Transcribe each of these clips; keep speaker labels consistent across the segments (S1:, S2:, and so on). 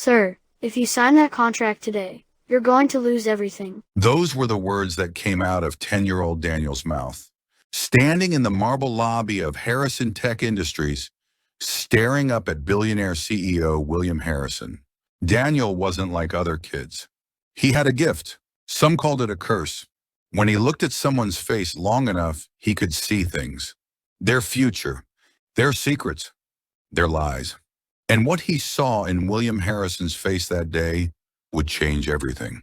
S1: Sir, if you sign that contract today, you're going to lose everything.
S2: Those were the words that came out of 10-year-old Daniel's mouth. Standing in the marble lobby of Harrison Tech Industries, staring up at billionaire CEO William Harrison, Daniel wasn't like other kids. He had a gift. Some called it a curse. When he looked at someone's face long enough, he could see things. Their future, their secrets, their lies. And what he saw in William Harrison's face that day would change everything.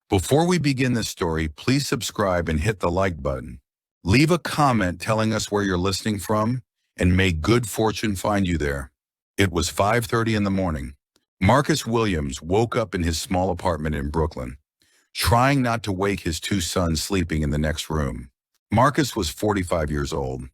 S2: Before we begin this story, please subscribe and hit the like button. Leave a comment telling us where you're listening from, and may good fortune find you there. It was 5:30 in the morning. Marcus Williams woke up in his small apartment in Brooklyn, trying not to wake his two sons sleeping in the next room. Marcus was 45 years old.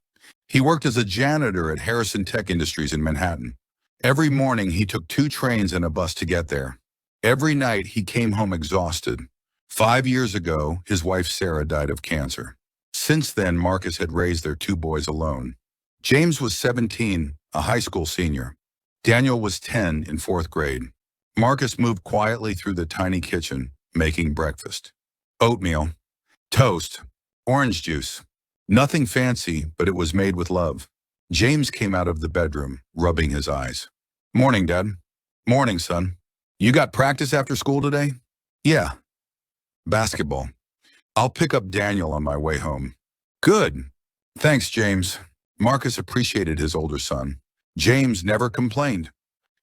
S2: He worked as a janitor at Harrison Tech Industries in Manhattan. Every morning, he took 2 trains and a bus to get there. Every night, he came home exhausted. 5 years ago, his wife Sarah died of cancer. Since then, Marcus had raised their 2 boys alone. James was 17, a high school senior. Daniel was 10 in 4th grade. Marcus moved quietly through the tiny kitchen, making breakfast. Oatmeal, toast, orange juice. Nothing fancy, but it was made with love. James came out of the bedroom, rubbing his eyes. "Morning, Dad." "Morning, son. You got practice after school today?" "Yeah. Basketball. I'll pick up Daniel on my way home." "Good. Thanks, James." Marcus appreciated his older son. James never complained.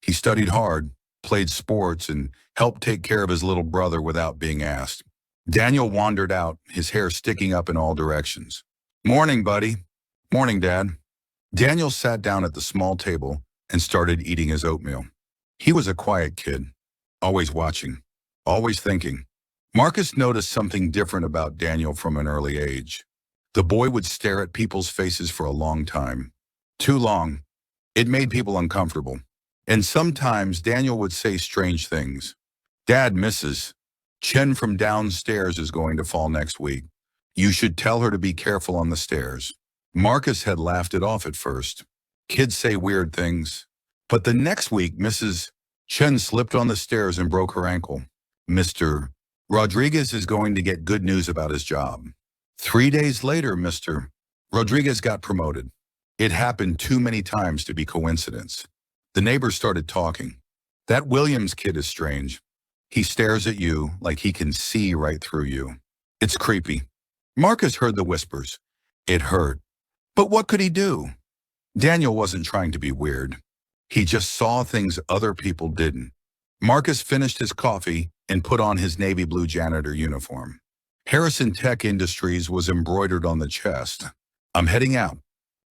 S2: He studied hard, played sports, and helped take care of his little brother without being asked. Daniel wandered out, his hair sticking up in all directions. "Morning, buddy." "Morning, Dad." Daniel sat down at the small table and started eating his oatmeal. He was a quiet kid, always watching, always thinking. Marcus noticed something different about Daniel from an early age. The boy would stare at people's faces for a long time. Too long. It made people uncomfortable. And sometimes Daniel would say strange things. "Dad, Mrs. Chen from downstairs is going to fall next week. You should tell her to be careful on the stairs." Marcus had laughed it off at first. Kids say weird things. But the next week, Mrs. Chen slipped on the stairs and broke her ankle. "Mr. Rodriguez is going to get good news about his job." 3 days later, Mr. Rodriguez got promoted. It happened too many times to be coincidence. The neighbors started talking. "That Williams kid is strange. He stares at you like he can see right through you. It's creepy." Marcus heard the whispers. It hurt. But what could he do? Daniel wasn't trying to be weird. He just saw things other people didn't. Marcus finished his coffee and put on his navy blue janitor uniform. Harrison Tech Industries was embroidered on the chest. "I'm heading out.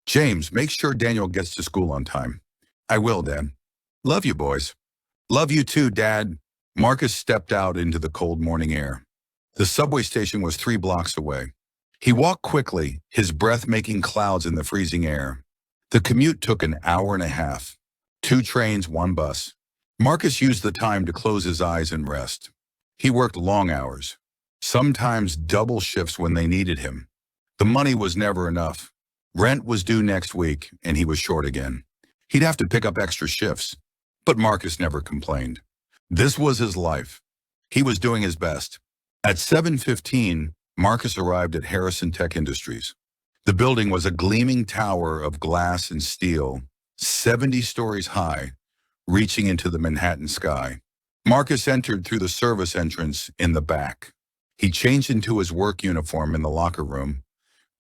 S2: James, make sure Daniel gets to school on time." "I will, Dad." "Love you, boys." "Love you too, Dad." Marcus stepped out into the cold morning air. The subway station was 3 blocks away. He walked quickly, his breath making clouds in the freezing air. The commute took an hour and a half. 2 trains, 1 bus. Marcus used the time to close his eyes and rest. He worked long hours, sometimes double shifts when they needed him. The money was never enough. Rent was due next week, and he was short again. He'd have to pick up extra shifts. But Marcus never complained. This was his life. He was doing his best. At 7:15, Marcus arrived at Harrison Tech Industries. The building was a gleaming tower of glass and steel, 70 stories high, reaching into the Manhattan sky. Marcus entered through the service entrance in the back. He changed into his work uniform in the locker room,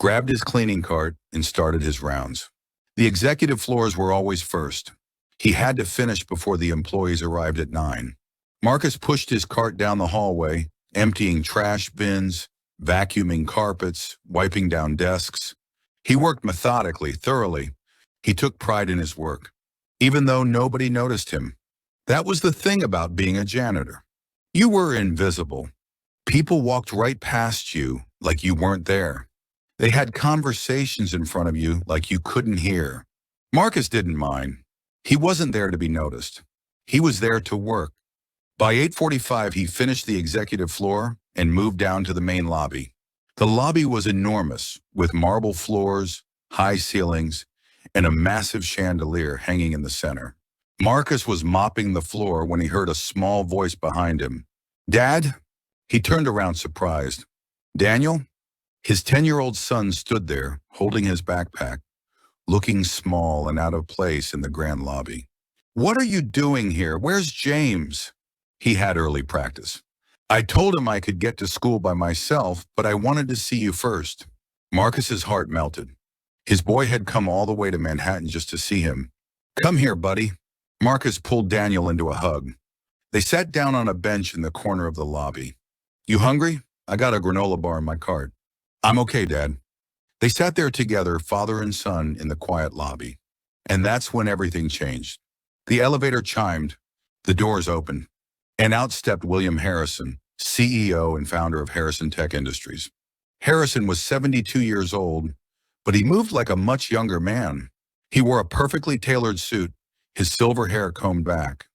S2: grabbed his cleaning cart, and started his rounds. The executive floors were always first. He had to finish before the employees arrived at 9. Marcus pushed his cart down the hallway, emptying trash bins, vacuuming carpets, wiping down desks. He worked methodically, thoroughly. He took pride in his work, even though nobody noticed him. That was the thing about being a janitor. You were invisible. People walked right past you like you weren't there. They had conversations in front of you like you couldn't hear. Marcus didn't mind. He wasn't there to be noticed. He was there to work. By 8:45, he finished the executive floor and moved down to the main lobby. The lobby was enormous, with marble floors, high ceilings, and a massive chandelier hanging in the center. Marcus was mopping the floor when he heard a small voice behind him. Dad? He turned around surprised. Daniel? His 10-year-old son stood there, holding his backpack, looking small and out of place in the grand lobby. What are you doing here? Where's James? He had early practice. I told him I could get to school by myself, but I wanted to see you first. Marcus's heart melted. His boy had come all the way to Manhattan just to see him. Come here, buddy. Marcus pulled Daniel into a hug. They sat down on a bench in the corner of the lobby. You hungry? I got a granola bar in my cart. I'm okay, Dad. They sat there together, father and son, in the quiet lobby. And that's when everything changed. The elevator chimed. The doors opened. And out stepped William Harrison, CEO and founder of Harrison Tech Industries. Harrison was 72 years old, but he moved like a much younger man. He wore a perfectly tailored suit, his silver hair combed back.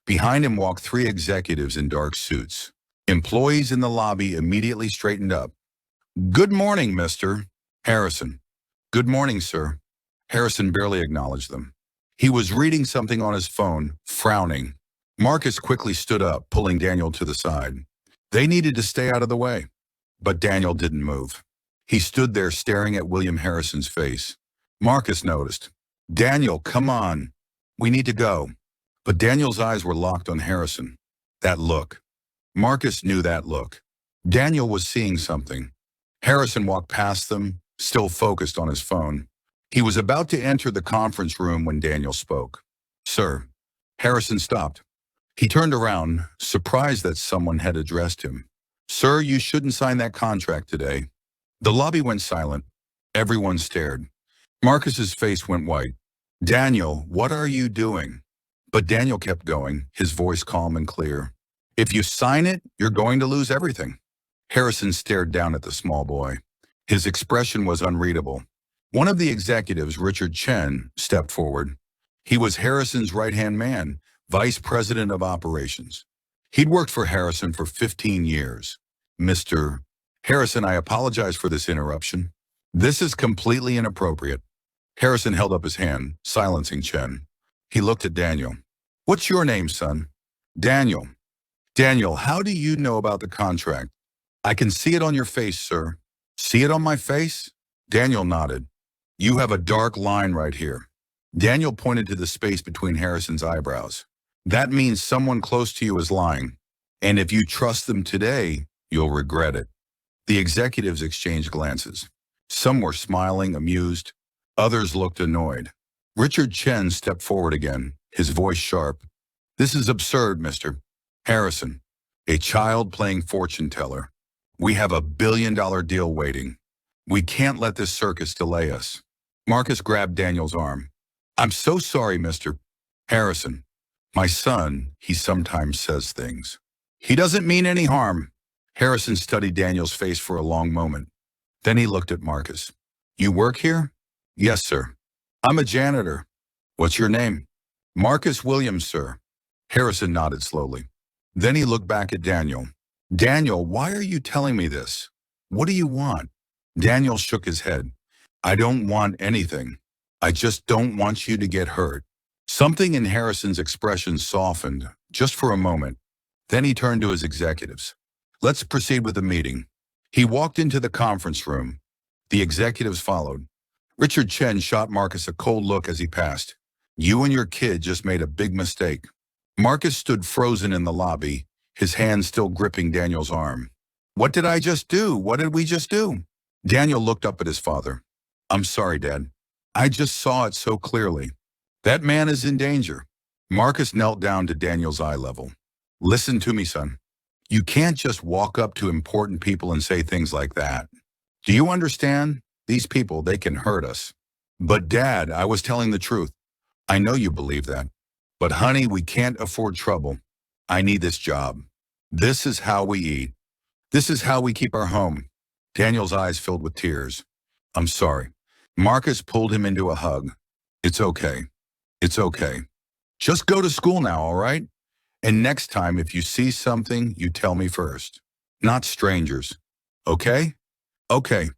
S2: Behind him walked three executives in dark suits. Employees in the lobby immediately straightened up. Good morning, Mr. Harrison. Good morning, sir. Harrison barely acknowledged them. He was reading something on his phone, frowning. Marcus quickly stood up, pulling Daniel to the side. They needed to stay out of the way. But Daniel didn't move. He stood there staring at William Harrison's face. Marcus noticed. Daniel, come on. We need to go. But Daniel's eyes were locked on Harrison. That look. Marcus knew that look. Daniel was seeing something. Harrison walked past them, still focused on his phone. He was about to enter the conference room when Daniel spoke. Sir. Harrison stopped. He turned around, surprised that someone had addressed him. Sir, you shouldn't sign that contract today. The lobby went silent. Everyone stared. Marcus's face went white. Daniel, what are you doing? But Daniel kept going, his voice calm and clear. If you sign it, you're going to lose everything. Harrison stared down at the small boy. His expression was unreadable. One of the executives, Richard Chen, stepped forward. He was Harrison's right-hand man, vice president of operations. He'd worked for Harrison for 15 years. Mr. Harrison, I apologize for this interruption. This is completely inappropriate. Harrison held up his hand, silencing Chen. He looked at Daniel. What's your name, son? Daniel. Daniel, how do you know about the contract? I can see it on your face, sir. See it on my face? Daniel nodded. You have a dark line right here. Daniel pointed to the space between Harrison's eyebrows. That means someone close to you is lying. And if you trust them today, you'll regret it. The executives exchanged glances. Some were smiling, amused. Others looked annoyed. Richard Chen stepped forward again, his voice sharp. This is absurd, Mr. Harrison. A child playing fortune teller. We have a billion-dollar deal waiting. We can't let this circus delay us. Marcus grabbed Daniel's arm. I'm so sorry, Mr. Harrison. My son, he sometimes says things. He doesn't mean any harm. Harrison studied Daniel's face for a long moment. Then he looked at Marcus. You work here? Yes, sir. I'm a janitor. What's your name? Marcus Williams, sir. Harrison nodded slowly. Then he looked back at Daniel. Daniel, why are you telling me this? What do you want? Daniel shook his head. I don't want anything. I just don't want you to get hurt. Something in Harrison's expression softened, just for a moment. Then he turned to his executives. Let's proceed with the meeting. He walked into the conference room. The executives followed. Richard Chen shot Marcus a cold look as he passed. You and your kid just made a big mistake. Marcus stood frozen in the lobby, his hand still gripping Daniel's arm. What did I just do? What did we just do? Daniel looked up at his father. I'm sorry, Dad. I just saw it so clearly. That man is in danger. Marcus knelt down to Daniel's eye level. Listen to me, son. You can't just walk up to important people and say things like that. Do you understand? These people, they can hurt us. But Dad, I was telling the truth. I know you believe that. But honey, we can't afford trouble. I need this job. This is how we eat. This is how we keep our home. Daniel's eyes filled with tears. I'm sorry. Marcus pulled him into a hug. It's okay. It's okay. Just go to school now, all right? And next time, if you see something, you tell me first. Not strangers. Okay? Okay.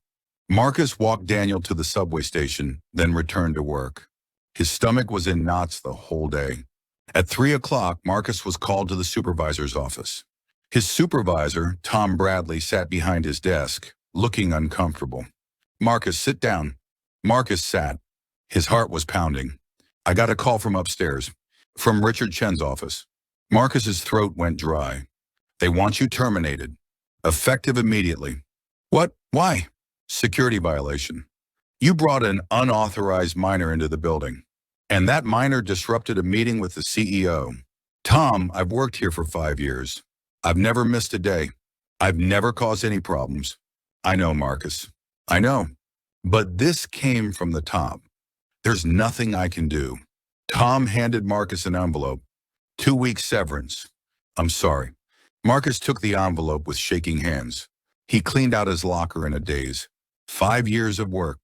S2: Marcus walked Daniel to the subway station, then returned to work. His stomach was in knots the whole day. At 3 o'clock, Marcus was called to the supervisor's office. His supervisor, Tom Bradley, sat behind his desk, looking uncomfortable. "Marcus, sit down." Marcus sat. His heart was pounding. "I got a call from upstairs, from Richard Chen's office." Marcus's throat went dry. "They want you terminated. Effective immediately." "What? Why?" "Security violation. You brought an unauthorized minor into the building, and that minor disrupted a meeting with the CEO. Tom, I've worked here for 5 years. I've never missed a day. I've never caused any problems." "I know, Marcus. I know. But this came from the top. There's nothing I can do." Tom handed Marcus an envelope. 2 weeks severance. "I'm sorry." Marcus took the envelope with shaking hands. He cleaned out his locker in a daze. 5 years of work.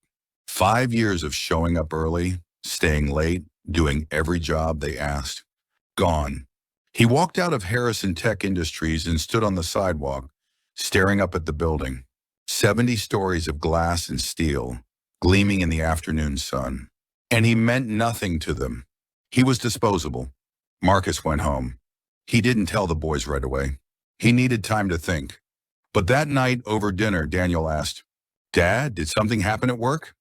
S2: 5 years of showing up early, staying late, doing every job they asked. Gone. He walked out of Harrison Tech Industries and stood on the sidewalk, staring up at the building. 70 stories of glass and steel, gleaming in the afternoon sun. And he meant nothing to them. He was disposable. Marcus went home. He didn't tell the boys right away. He needed time to think. But that night over dinner, Daniel asked, "Dad, did something happen at work?"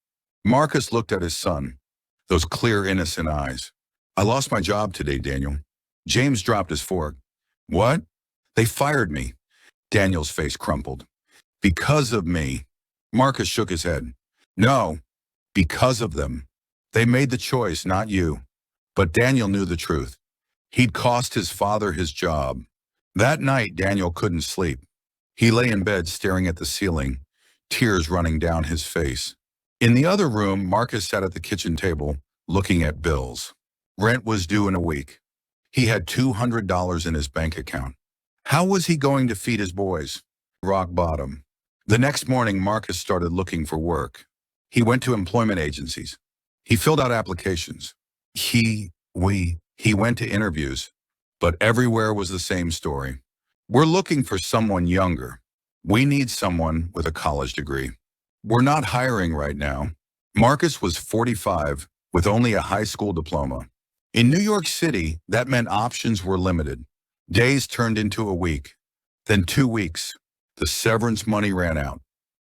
S2: Marcus looked at his son, those clear, innocent eyes. "I lost my job today, Daniel." James dropped his fork. "What?" "They fired me." Daniel's face crumpled. "Because of me." Marcus shook his head. "No, because of them. They made the choice, not you." But Daniel knew the truth. He'd cost his father his job. That night, Daniel couldn't sleep. He lay in bed staring at the ceiling, tears running down his face. In the other room, Marcus sat at the kitchen table, looking at bills. Rent was due in a week. He had $200 in his bank account. How was he going to feed his boys? Rock bottom. The next morning, Marcus started looking for work. He went to employment agencies. He filled out applications. He went to interviews, but everywhere was the same story. "We're looking for someone younger. We need someone with a college degree. We're not hiring right now." Marcus was 45 with only a high school diploma. In New York City, that meant options were limited. Days turned into a week, then 2 weeks. The severance money ran out.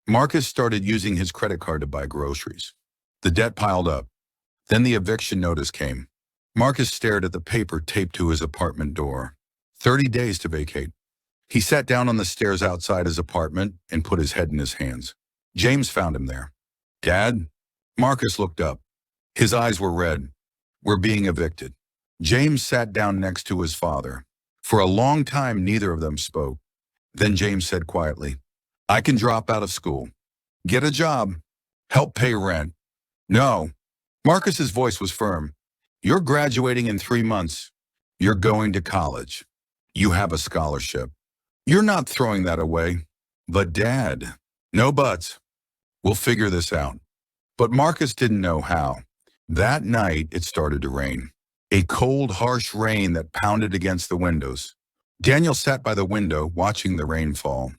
S2: Marcus started using his credit card to buy groceries. The debt piled up. Then the eviction notice came. Marcus stared at the paper taped to his apartment door. 30 days to vacate. He sat down on the stairs outside his apartment and put his head in his hands. James found him there. "Dad?" Marcus looked up. His eyes were red. "We're being evicted." James sat down next to his father. For a long time, neither of them spoke. Then James said quietly, "I can drop out of school. Get a job. Help pay rent." "No." Marcus's voice was firm. "You're graduating in 3 months. You're going to college. You have a scholarship. You're not throwing that away." "But Dad." "No buts. We'll figure this out." But Marcus didn't know how. That night, it started to rain. A cold, harsh rain that pounded against the windows. Daniel sat by the window, watching the rain fall.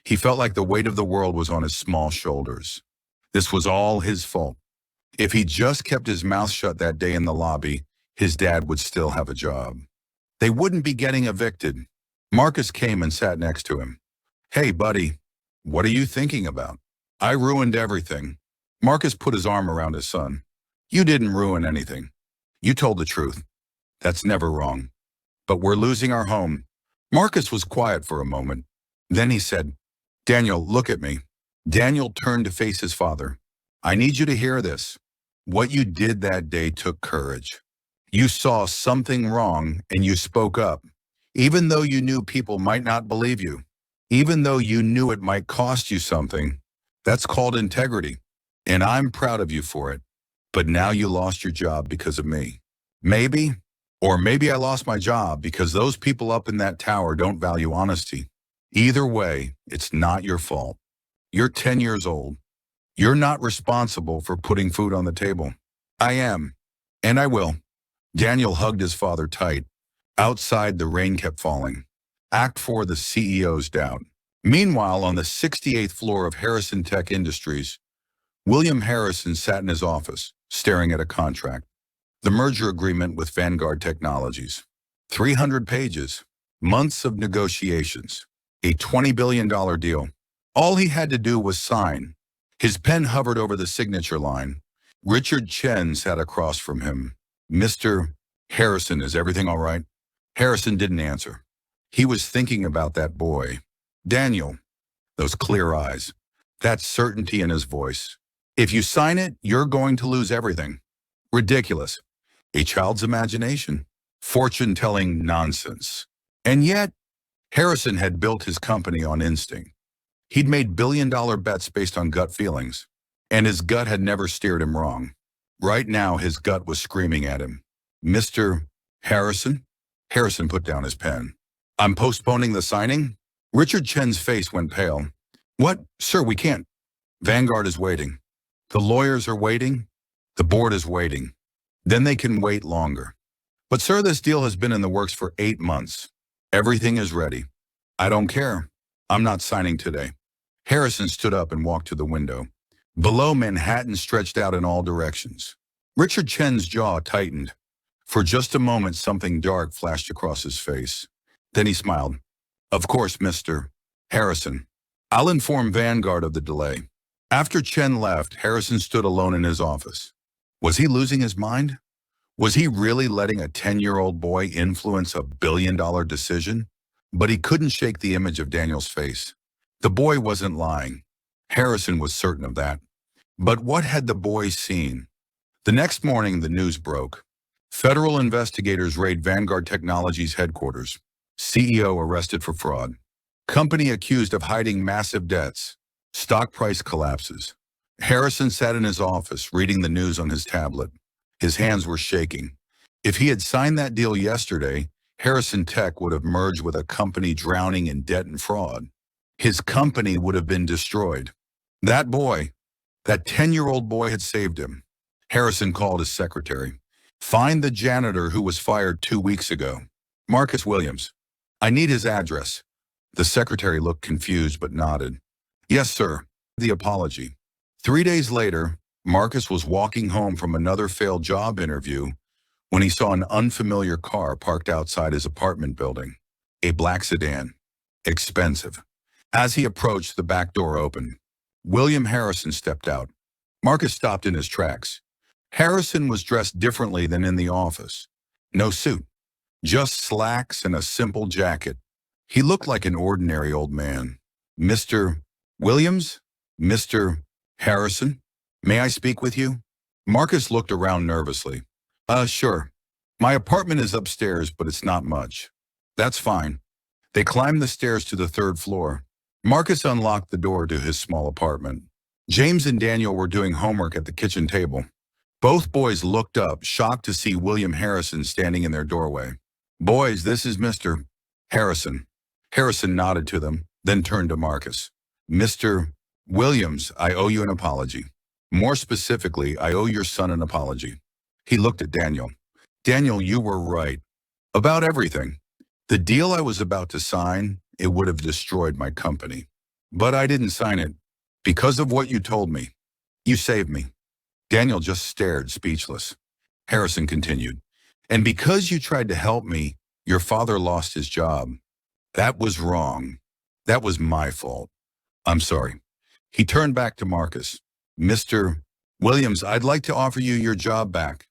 S2: He felt like the weight of the world was on his small shoulders. This was all his fault. If he just kept his mouth shut that day in the lobby, his dad would still have a job. They wouldn't be getting evicted. Marcus came and sat next to him. "Hey, buddy, what are you thinking about?" "I ruined everything." Marcus put his arm around his son. "You didn't ruin anything. You told the truth. That's never wrong. But we're losing our home." Marcus was quiet for a moment. Then he said, "Daniel, look at me." Daniel turned to face his father. "I need you to hear this. What you did that day took courage. You saw something wrong and you spoke up, even though you knew people might not believe you, even though you knew it might cost you something. That's called integrity, and I'm proud of you for it. But now you lost your job because of me. Maybe, or maybe I lost my job because those people up in that tower don't value honesty. Either way, it's not your fault. You're 10 years old. You're not responsible for putting food on the table. I am, and I will." Daniel hugged his father tight. Outside, the rain kept falling. Act 4, the CEO's doubt. Meanwhile, on the 68th floor of Harrison Tech Industries, William Harrison sat in his office, staring at a contract. The merger agreement with Vanguard Technologies. 300 pages, months of negotiations, a $20 billion deal. All he had to do was sign. His pen hovered over the signature line. Richard Chen sat across from him. Mr. Harrison, is everything all right? Harrison didn't answer. He was thinking about that boy. Daniel, those clear eyes, that certainty in his voice. If you sign it, you're going to lose everything. Ridiculous. A child's imagination. Fortune-telling nonsense. And yet, Harrison had built his company on instinct. He'd made billion-dollar bets based on gut feelings, and his gut had never steered him wrong. Right now, his gut was screaming at him. Mr. Harrison? Harrison put down his pen. I'm postponing the signing? Richard Chen's face went pale. What? Sir, we can't. Vanguard is waiting. The lawyers are waiting. The board is waiting. Then they can wait longer. But sir, this deal has been in the works for 8 months. Everything is ready. I don't care. I'm not signing today. Harrison stood up and walked to the window. Below, Manhattan stretched out in all directions. Richard Chen's jaw tightened. For just a moment, something dark flashed across his face. Then he smiled. Of course, Mr. Harrison. I'll inform Vanguard of the delay. After Chen left, Harrison stood alone in his office. Was he losing his mind? Was he really letting a 10-year-old boy influence a billion-dollar decision? But he couldn't shake the image of Daniel's face. The boy wasn't lying. Harrison was certain of that. But what had the boy seen? The next morning, the news broke. Federal investigators raid Vanguard Technologies headquarters. CEO arrested for fraud. Company accused of hiding massive debts. Stock price collapses. Harrison sat in his office, reading the news on his tablet. His hands were shaking. If he had signed that deal yesterday, Harrison Tech would have merged with a company drowning in debt and fraud. His company would have been destroyed. That boy, that 10-year-old boy had saved him. Harrison called his secretary. Find the janitor who was fired 2 weeks ago. Marcus Williams. I need his address. The secretary looked confused but nodded. Yes, sir. The apology. 3 days later, Marcus was walking home from another failed job interview when he saw an unfamiliar car parked outside his apartment building. A black sedan. Expensive. As he approached, the back door opened. William Harrison stepped out. Marcus stopped in his tracks. Harrison was dressed differently than in the office. No suit. Just slacks and a simple jacket. He looked like an ordinary old man. Mr. Williams? Mr. Harrison? May I speak with you? Marcus looked around nervously. Sure. My apartment is upstairs, but it's not much. That's fine. They climbed the stairs to the 3rd floor. Marcus unlocked the door to his small apartment. James and Daniel were doing homework at the kitchen table. Both boys looked up, shocked to see William Harrison standing in their doorway. Boys, this is Mr. Harrison. Harrison nodded to them, then turned to Marcus. Mr. Williams, I owe you an apology. More specifically, I owe your son an apology. He looked at Daniel. Daniel, you were right. About everything. The deal I was about to sign, it would have destroyed my company. But I didn't sign it. Because of what you told me. You saved me. Daniel just stared, speechless. Harrison continued. And because you tried to help me, your father lost his job. That was wrong. That was my fault. I'm sorry. He turned back to Marcus. Mr. Williams, I'd like to offer you your job back,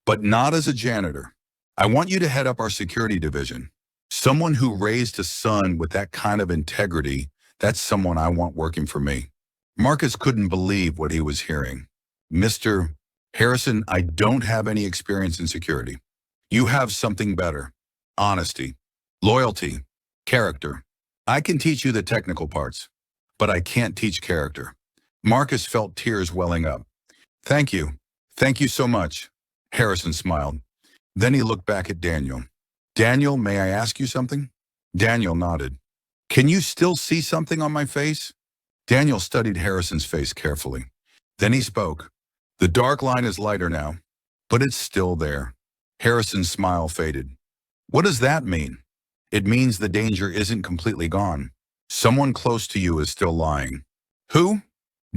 S2: but not as a janitor. I want you to head up our security division. Someone who raised a son with that kind of integrity, that's someone I want working for me. Marcus couldn't believe what he was hearing. Mr. Harrison, I don't have any experience in security. You have something better. Honesty, loyalty, character. I can teach you the technical parts, but I can't teach character. Marcus felt tears welling up. Thank you. Thank you so much. Harrison smiled. Then he looked back at Daniel. Daniel, may I ask you something? Daniel nodded. Can you still see something on my face? Daniel studied Harrison's face carefully. Then he spoke. The dark line is lighter now, but it's still there. Harrison's smile faded. What does that mean? It means the danger isn't completely gone. Someone close to you is still lying. Who?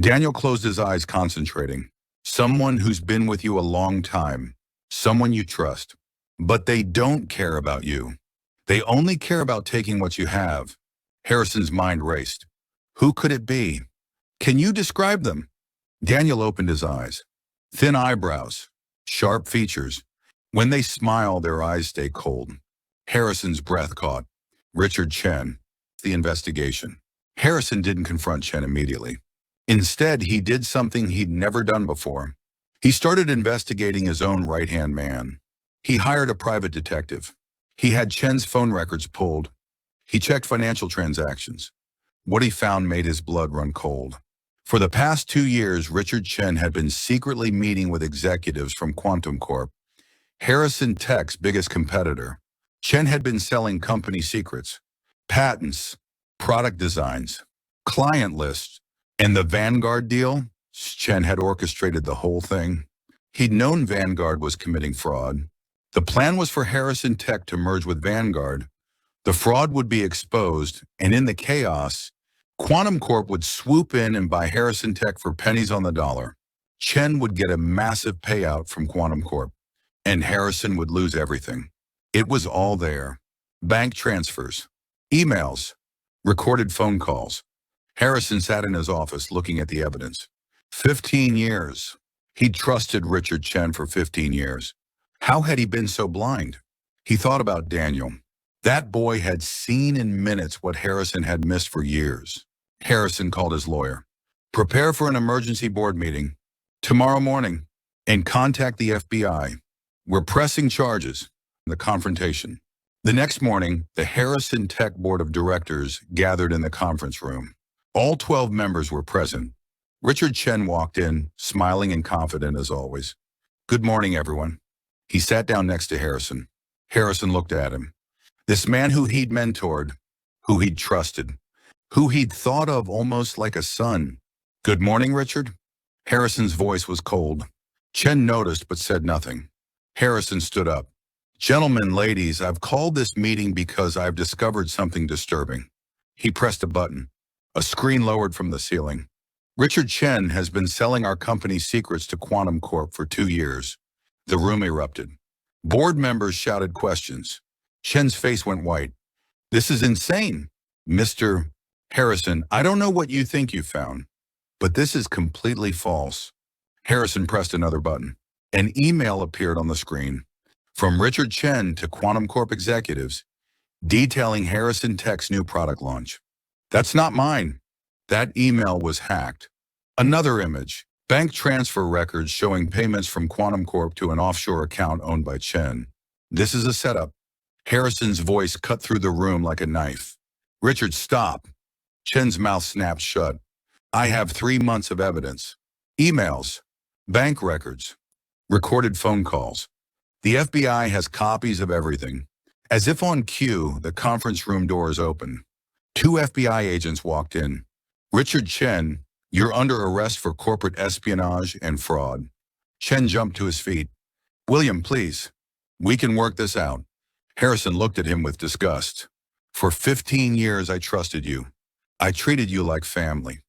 S2: Daniel closed his eyes, concentrating. Someone who's been with you a long time. Someone you trust. But they don't care about you. They only care about taking what you have. Harrison's mind raced. Who could it be? Can you describe them? Daniel opened his eyes. Thin eyebrows, sharp features. When they smile, their eyes stay cold. Harrison's breath caught. Richard Chen. The investigation. Harrison didn't confront Chen immediately. Instead, he did something he'd never done before. He started investigating his own right-hand man. He hired a private detective. He had Chen's phone records pulled. He checked financial transactions. What he found made his blood run cold. For the past 2 years, Richard Chen had been secretly meeting with executives from Quantum Corp, Harrison Tech's biggest competitor. Chen had been selling company secrets, patents, product designs, client lists, and the Vanguard deal. Chen had orchestrated the whole thing. He'd known Vanguard was committing fraud. The plan was for Harrison Tech to merge with Vanguard. The fraud would be exposed, and in the chaos, Quantum Corp would swoop in and buy Harrison Tech for pennies on the dollar. Chen would get a massive payout from Quantum Corp, and Harrison would lose everything. It was all there. Bank transfers, emails, recorded phone calls. Harrison sat in his office looking at the evidence. 15 years. He'd trusted Richard Chen for 15 years. How had he been so blind? He thought about Daniel. That boy had seen in minutes what Harrison had missed for years. Harrison called his lawyer. Prepare for an emergency board meeting tomorrow morning and contact the FBI. We're pressing charges. The confrontation. The next morning, the Harrison Tech Board of Directors gathered in the conference room. All 12 members were present. Richard Chen walked in, smiling and confident as always. Good morning, everyone. He sat down next to Harrison. Harrison looked at him. This man who he'd mentored, who he'd trusted, who he'd thought of almost like a son. Good morning, Richard. Harrison's voice was cold. Chen noticed but said nothing. Harrison stood up. Gentlemen, ladies, I've called this meeting because I've discovered something disturbing. He pressed a button. A screen lowered from the ceiling. Richard Chen has been selling our company's secrets to Quantum Corp for 2 years. The room erupted. Board members shouted questions. Chen's face went white. This is insane. Mr. Harrison, I don't know what you think you found, but this is completely false. Harrison pressed another button. An email appeared on the screen from Richard Chen to Quantum Corp executives detailing Harrison Tech's new product launch. That's not mine. That email was hacked. Another image, bank transfer records showing payments from Quantum Corp to an offshore account owned by Chen. This is a setup. Harrison's voice cut through the room like a knife. Richard, stop. Chen's mouth snapped shut. I have 3 months of evidence. Emails, bank records, recorded phone calls. The FBI has copies of everything. As if on cue, the conference room doors opened. 2 FBI agents walked in. Richard Chen, you're under arrest for corporate espionage and fraud. Chen jumped to his feet. William, please. We can work this out. Harrison looked at him with disgust. For 15 years, I trusted you. I treated you like family.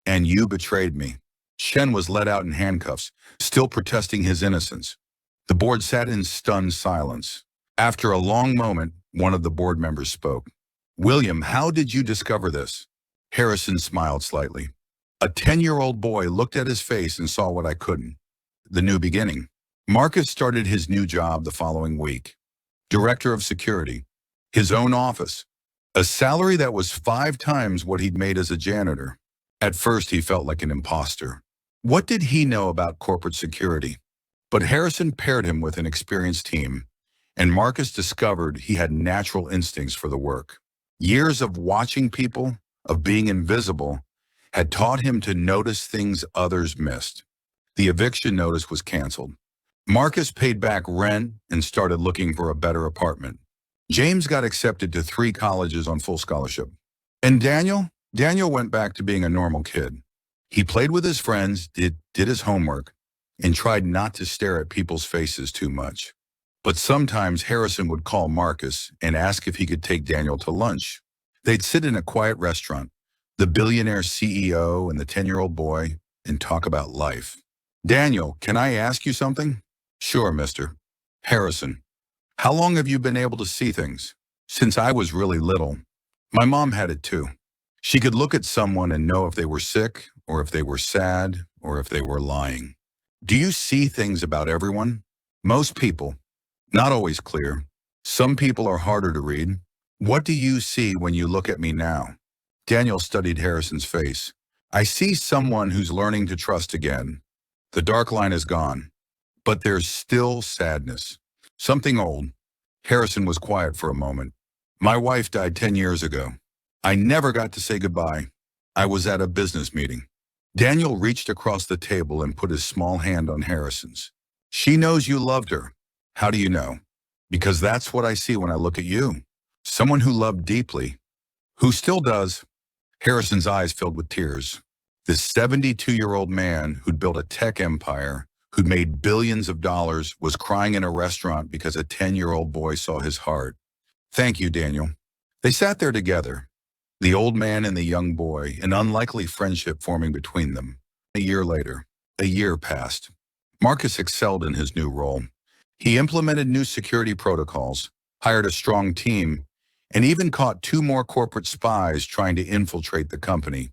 S2: And you betrayed me. Chen was led out in handcuffs, still protesting his innocence. The board sat in stunned silence. After a long moment, one of the board members spoke. William, how did you discover this? Harrison smiled slightly. A 10-year-old boy looked at his face and saw what I couldn't. The new beginning. Marcus started his new job the following week. Director of Security. His own office. A salary that was 5 times what he'd made as a janitor. At first, he felt like an imposter. What did he know about corporate security? But Harrison paired him with an experienced team, and Marcus discovered he had natural instincts for the work. Years of watching people, of being invisible, had taught him to notice things others missed. The eviction notice was canceled. Marcus paid back rent and started looking for a better apartment. James got accepted to 3 colleges on full scholarship. And Daniel went back to being a normal kid. He played with his friends, did his homework, and tried not to stare at people's faces too much. But sometimes Harrison would call Marcus and ask if he could take Daniel to lunch. They'd sit in a quiet restaurant, the billionaire CEO and the 10-year-old boy, and talk about life. Daniel, can I ask you something? Sure, mister. Harrison, How long have you been able to see things? Since I was really little. My mom had it too. She could look at someone and know if they were sick, or if they were sad, or if they were lying. Do you see things about everyone? Most people. Not always clear. Some people are harder to read. What do you see when you look at me now? Daniel studied Harrison's face. I see someone who's learning to trust again. The dark line is gone, but there's still sadness. Something old. Harrison was quiet for a moment. My wife died 10 years ago. I never got to say goodbye. I was at a business meeting. Daniel reached across the table and put his small hand on Harrison's. She knows you loved her. How do you know? Because that's what I see when I look at you. Someone who loved deeply. Who still does. Harrison's eyes filled with tears. This 72-year-old man who'd built a tech empire, who'd made billions of dollars, was crying in a restaurant because a 10-year-old boy saw his heart. Thank you, Daniel. They sat there together. The old man and the young boy, an unlikely friendship forming between them. A year later, a year passed. Marcus excelled in his new role. He implemented new security protocols, hired a strong team, and even caught 2 more corporate spies trying to infiltrate the company.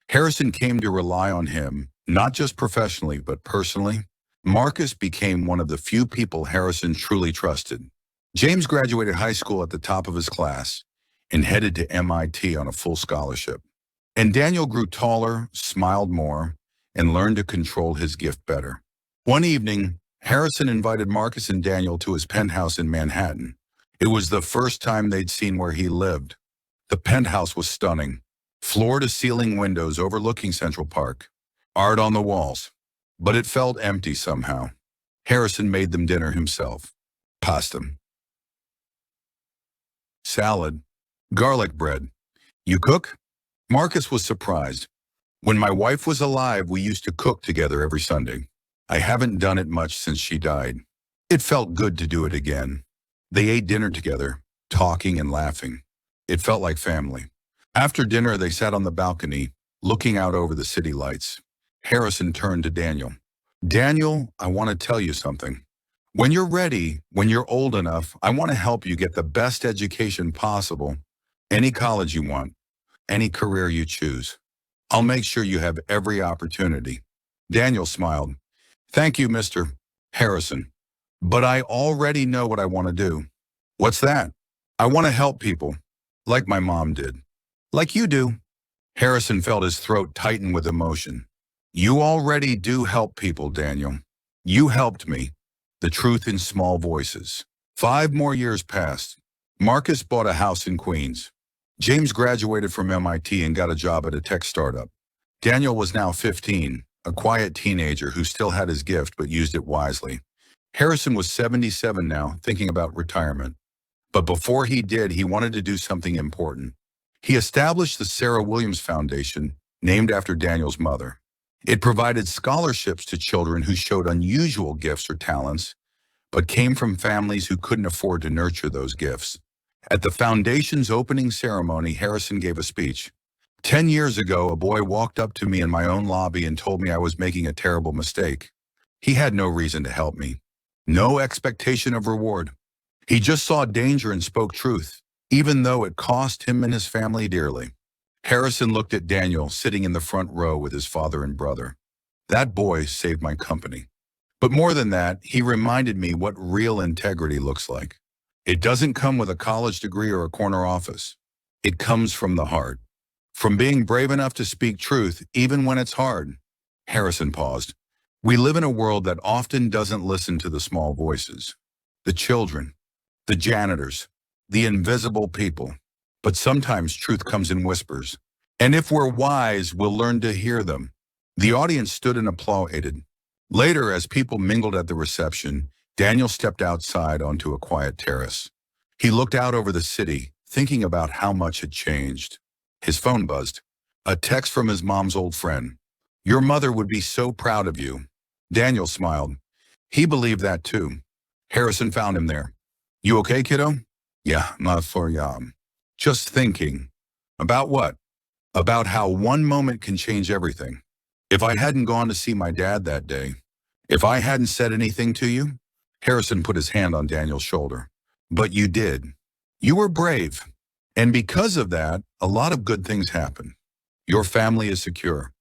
S2: Harrison came to rely on him, not just professionally, but personally. Marcus became one of the few people Harrison truly trusted. James graduated high school at the top of his class and headed to MIT on a full scholarship. And Daniel grew taller, smiled more, and learned to control his gift better. One evening, Harrison invited Marcus and Daniel to his penthouse in Manhattan. It was the first time they'd seen where he lived. The penthouse was stunning. Floor-to-ceiling windows overlooking Central Park. Art on the walls. But it felt empty somehow. Harrison made them dinner himself. Pasta. Salad. Garlic bread. You cook? Marcus was surprised. When my wife was alive, we used to cook together every Sunday. I haven't done it much since she died. It felt good to do it again. They ate dinner together, talking and laughing. It felt like family. After dinner, they sat on the balcony, looking out over the city lights. Harrison turned to Daniel. Daniel, I want to tell you something. When you're ready, when you're old enough, I want to help you get the best education possible. Any college you want, any career you choose. I'll make sure you have every opportunity. Daniel smiled. Thank you, Mr. Harrison. But I already know what I want to do. What's that? I want to help people, like my mom did. Like you do. Harrison felt his throat tighten with emotion. You already do help people, Daniel. You helped me. The truth in small voices. 5 more years passed. Marcus bought a house in Queens. James graduated from MIT and got a job at a tech startup. Daniel was now 15, a quiet teenager who still had his gift but used it wisely. Harrison was 77 now, thinking about retirement. But before he did, he wanted to do something important. He established the Sarah Williams Foundation, named after Daniel's mother. It provided scholarships to children who showed unusual gifts or talents, but came from families who couldn't afford to nurture those gifts. At the foundation's opening ceremony, Harrison gave a speech. 10 years ago, a boy walked up to me in my own lobby and told me I was making a terrible mistake. He had no reason to help me. No expectation of reward. He just saw danger and spoke truth, even though it cost him and his family dearly. Harrison looked at Daniel sitting in the front row with his father and brother. That boy saved my company. But more than that, he reminded me what real integrity looks like. It doesn't come with a college degree or a corner office. It comes from the heart. From being brave enough to speak truth, even when it's hard. Harrison paused. We live in a world that often doesn't listen to the small voices. The children, the janitors, the invisible people. But sometimes truth comes in whispers. And if we're wise, we'll learn to hear them. The audience stood and applauded. Later, as people mingled at the reception, Daniel stepped outside onto a quiet terrace. He looked out over the city, thinking about how much had changed. His phone buzzed. A text from his mom's old friend. Your mother would be so proud of you. Daniel smiled. He believed that too. Harrison found him there. You okay, kiddo? Yeah, not for ya. Just thinking. About what? About how one moment can change everything. If I hadn't gone to see my dad that day, if I hadn't said anything to you, Harrison put his hand on Daniel's shoulder. But you did. You were brave. And because of that, a lot of good things happen. Your family is secure.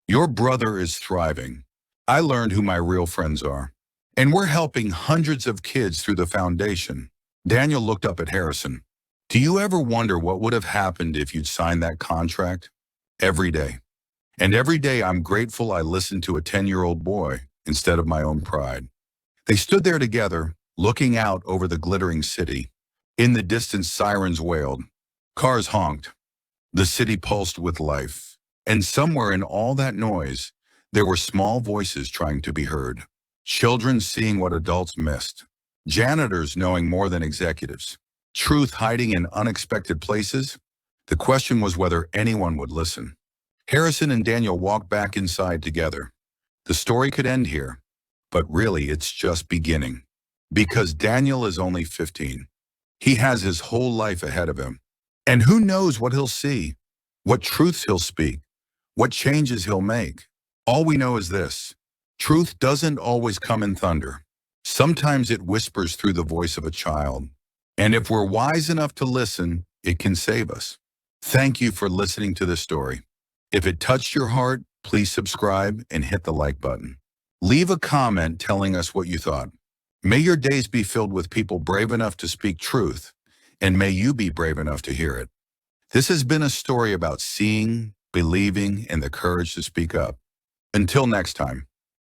S2: Your brother is thriving. I learned who my real friends are. And we're helping hundreds of kids through the foundation. Daniel looked up at Harrison. Do you ever wonder what would have happened if you'd signed that contract? Every day. And every day I'm grateful I listened to a 10-year-old boy instead of my own pride. They stood there together, looking out over the glittering city. In the distance, sirens wailed. Cars honked. The city pulsed with life. And somewhere in all that noise, there were small voices trying to be heard. Children seeing what adults missed. Janitors knowing more than executives. Truth hiding in unexpected places. The question was whether anyone would listen. Harrison and Daniel walked back inside together. The story could end here, but really it's just beginning. Because Daniel is only 15. He has his whole life ahead of him. And who knows what he'll see, what truths he'll speak, what changes he'll make. All we know is this: truth doesn't always come in thunder. Sometimes it whispers through the voice of a child. And if we're wise enough to listen, it can save us. Thank you for listening to this story. If it touched your heart, please subscribe and hit the like button. Leave a comment telling us what you thought. May your days be filled with people brave enough to speak truth, and may you be brave enough to hear it. This has been a story about seeing, believing, and the courage to speak up. Until next time.